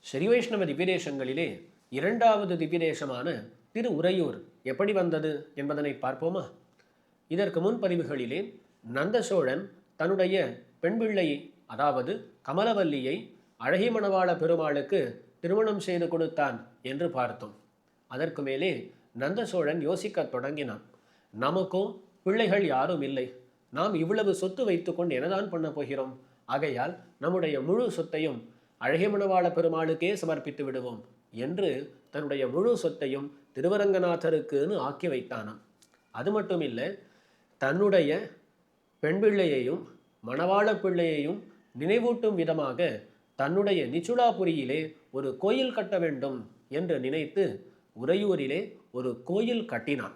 ஸ்ரீ வைஷ்ணவ திவ்யதேசங்களிலே இரண்டாவது திவ்யதேசமான திரு உறையூர் எப்படி வந்தது என்பதனை பார்ப்போமா? இதற்கு முன் பதிவுகளிலே நந்த சோழன் தன்னுடைய பெண் பிள்ளையை, அதாவது கமலவல்லியை அழகிய மணவாள பெருமாளுக்கு திருமணம் செய்து கொடுத்தான் என்று பார்த்தோம். அதற்கு மேலே நந்த சோழன் யோசிக்க தொடங்கினான். நமக்கும் பிள்ளைகள் யாரும் இல்லை, நாம் இவ்வளவு சொத்து வைத்துக்கொண்டு என்னதான் பண்ண போகிறோம்? ஆகையால் நம்முடைய முழு சொத்தையும் அழகிய மணவாள பெருமாளுக்கே சமர்ப்பித்து விடுவோம் என்று தன்னுடைய முழு சொத்தையும் திருவரங்கநாதருக்குன்னு ஆக்கி வைத்தானாம். அது மட்டும் இல்லை, தன்னுடைய பெண் பிள்ளையையும் மணவாள பிள்ளையையும் நினைவூட்டும் விதமாக தன்னுடைய நிச்சுலாபுரியிலே ஒரு கோயில் கட்ட வேண்டும் என்று நினைத்து உறையூரிலே ஒரு கோயில் கட்டினான்.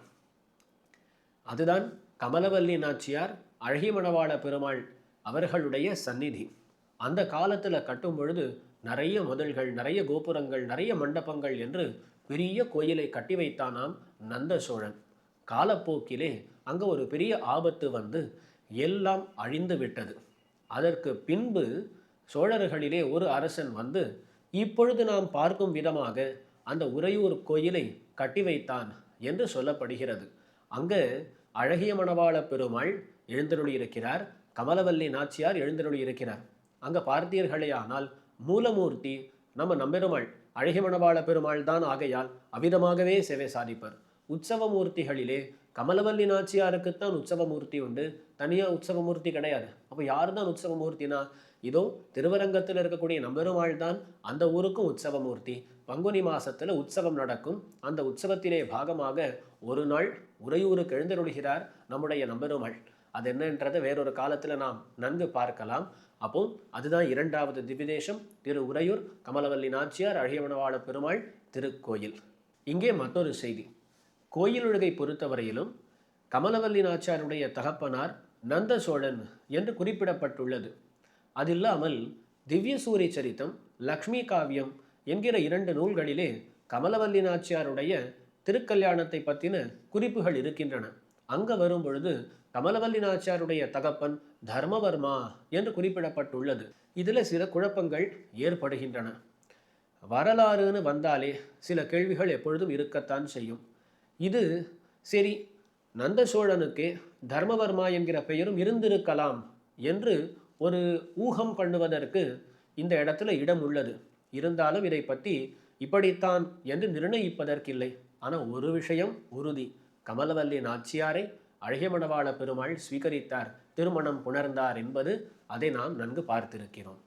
அதுதான் கமலவல்லி நாச்சியார் அழகிய மணவாள பெருமாள் அவர்களுடைய சந்நிதி. அந்த காலத்தில் கட்டும் பொழுது நிறைய முதல்கள், நிறைய கோபுரங்கள், நிறைய மண்டபங்கள் என்று பெரிய கோயிலை கட்டி வைத்தானாம் நந்த சோழன். காலப்போக்கிலே அங்கே ஒரு பெரிய ஆபத்து வந்து எல்லாம் அழிந்து விட்டது. அதற்கு பின்பு சோழர்களிலே ஒரு அரசன் வந்து இப்பொழுது நாம் பார்க்கும் விதமாக அந்த உறையூர் கோயிலை கட்டி வைத்தான் என்று சொல்லப்படுகிறது. அங்கே அழகிய மணவாள பெருமாள் எழுந்தருளி இருக்கிறார், கமலவல்லி நாச்சியார் எழுந்தருளி இருக்கிறார். அங்கே பார்த்தீர்களே ஆனால் மூலமூர்த்தி நம்ம நம்பெருமாள் அழகிய மணவாள பெருமாள் தான். ஆகையால் அவ்விதமாகவே சேவை சாதிப்பர். உற்சவமூர்த்திகளிலே கமலவல்லி நாச்சியாருக்குத்தான் உற்சவமூர்த்தி உண்டு, தனியாக உற்சவமூர்த்தி கிடையாது. அப்போ யார் தான் உற்சவமூர்த்தினா? இதோ திருவரங்கத்தில் இருக்கக்கூடிய நம்பெருமாள் தான் அந்த ஊருக்கும் உற்சவமூர்த்தி. பங்குனி மாசத்துல உற்சவம் நடக்கும். அந்த உற்சவத்திலே பாகமாக ஒரு நாள் உறையூருக்கு எழுந்தருளுகிறார் நம்முடைய நம்பெருமாள். அது என்னன்றதை வேறொரு காலத்தில் நாம் நன்கு பார்க்கலாம். அப்போ அதுதான் இரண்டாவது திவ்யதேசம், திரு உறையூர் கமலவல்லி நாச்சியார் அழகிய மணவாள பெருமாள் திருக்கோயில். இங்கே மற்றொரு செய்தி. கோயிலுலகை பொறுத்தவரையிலும் கமலவல்லி நாச்சியாருடைய தகப்பனார் நந்த சோழன் என்று குறிப்பிடப்பட்டுள்ளது. அது இல்லாமல் திவ்ய சூரிய சரித்தம், லக்ஷ்மி காவியம் என்கிற 2 நூல்களிலே கமலவல்லி நாச்சியாருடைய திருக்கல்யாணத்தை பற்றின குறிப்புகள் இருக்கின்றன. அங்கே வரும் பொழுது கமலவல்லி நாச்சியாருடைய தகப்பன் தர்மவர்மா என்று குறிப்பிடப்பட்டுள்ளது. இதில் சில குழப்பங்கள் ஏற்படுகின்றன. வரலாறுன்னு வந்தாலே சில கேள்விகள் எப்பொழுதும் இருக்கத்தான் செய்யும். இது சரி, நந்த சோழனுக்கே தர்மவர்மா என்கிற பெயரும் இருந்திருக்கலாம் என்று ஒரு ஊகம் பண்ணுவதற்கு இந்த இடத்துல இடம் உள்ளது. இருந்தாலும் இதை பற்றி இப்படித்தான் என்று நிர்ணயிப்பதற்கில்லை. ஆனால் ஒரு விஷயம் உறுதி, கமலவல்லி நாச்சியாரை அழகிய மணவாள பெருமாள் ஸ்வீகரித்தார், திருமணம் புணர்ந்தார் என்பது அதை நாம் நன்கு பார்த்திருக்கிறோம்.